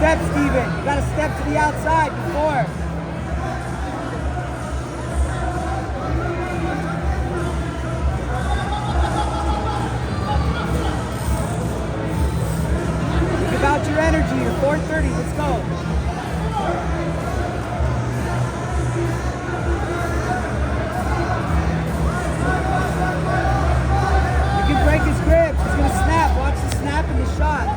step, Steven. You gotta step to the outside before. Think about your energy. You're 4:30. Let's go. You can break his grip. He's gonna snap. Watch the snap in the shot.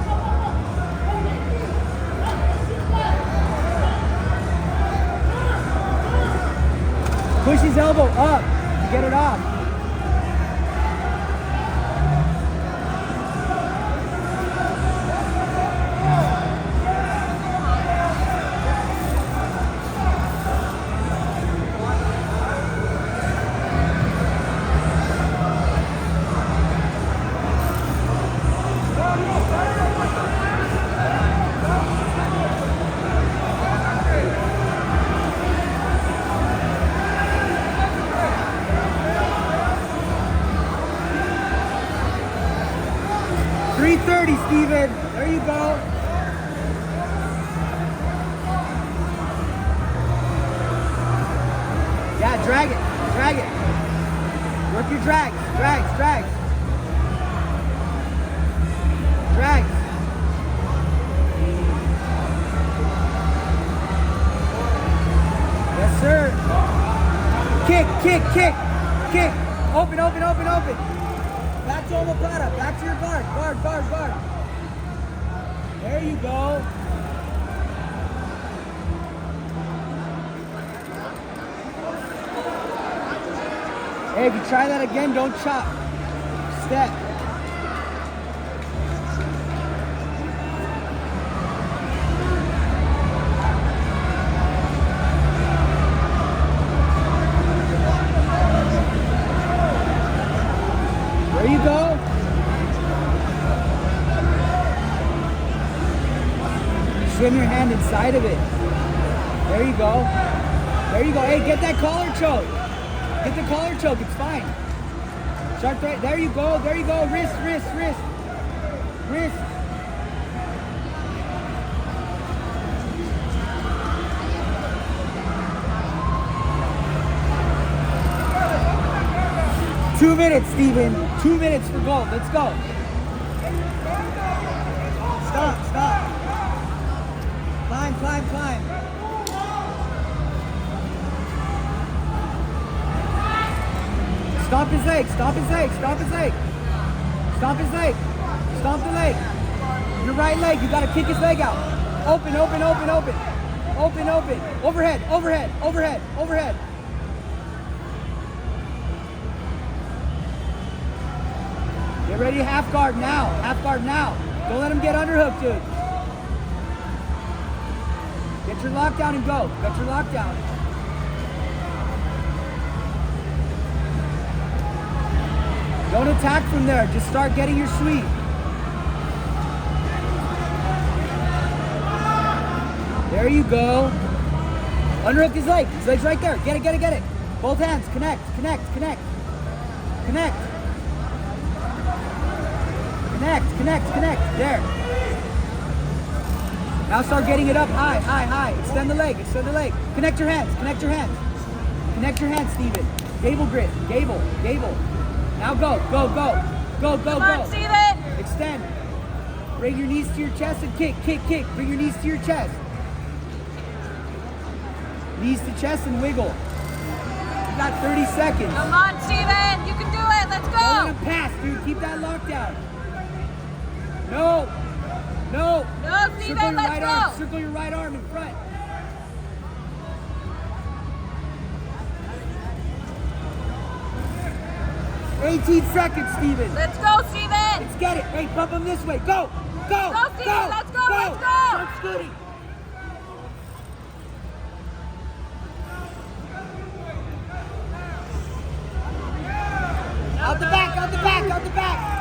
Push his elbow up to get it off. Steven, there you go. Yeah, drag it, drag it. Work your drags, drags, drags. Drags. Yes, sir. Kick, kick, kick, kick. Open, open, open, open. Back to omoplata, back to your guard, guard, guard, guard. There you go. Hey, if you try that again, don't chop. Step. There you go. Swim your hand inside of it. There you go. There you go. Hey, get that collar choke. Get the collar choke. It's fine. Start right. There you go. There you go. Wrist, wrist, wrist. Wrist. Two minutes, Steven. 2 minutes for gold. Let's go. Stop, stop. Climb, climb, climb. Stomp his leg, stomp his leg, stomp his leg. Stomp his leg. Stomp the leg. Your right leg, you gotta kick his leg out. Open, open, open, open. Open, open. Overhead, overhead, overhead, overhead. Get ready to half guard now. Half guard now. Don't let him get underhooked, dude. Get your lockdown and go. Get your lockdown. Don't attack from there. Just start getting your sweep. There you go. Underhook his leg. His leg's right there. Get it, get it, get it. Both hands. Connect, connect, connect. Connect. Connect, connect, connect. There. Now start getting it up high, high, high. Extend the leg, extend the leg. Connect your hands, connect your hands. Connect your hands, Steven. Gable grip, gable, gable. Now go, go, go. Go, go, Come on, go. Steven. Extend. Bring your knees to your chest and kick, kick, kick. Bring your knees to your chest. Knees to chest and wiggle. You got 30 seconds. Come on, Steven. You can do it. Let's go. Don't let him pass, dude. Keep that lockdown. No. No. No, Steven, Circle your let's right go. arm. Circle your right arm in front. "18 seconds, Steven. Let's go, Steven. Let's get it. Hey, bump him this way. Go. Go. Go, Steven. Go. Let's go. Let's go. Start scooting. Out the back. Out the back. Out the back.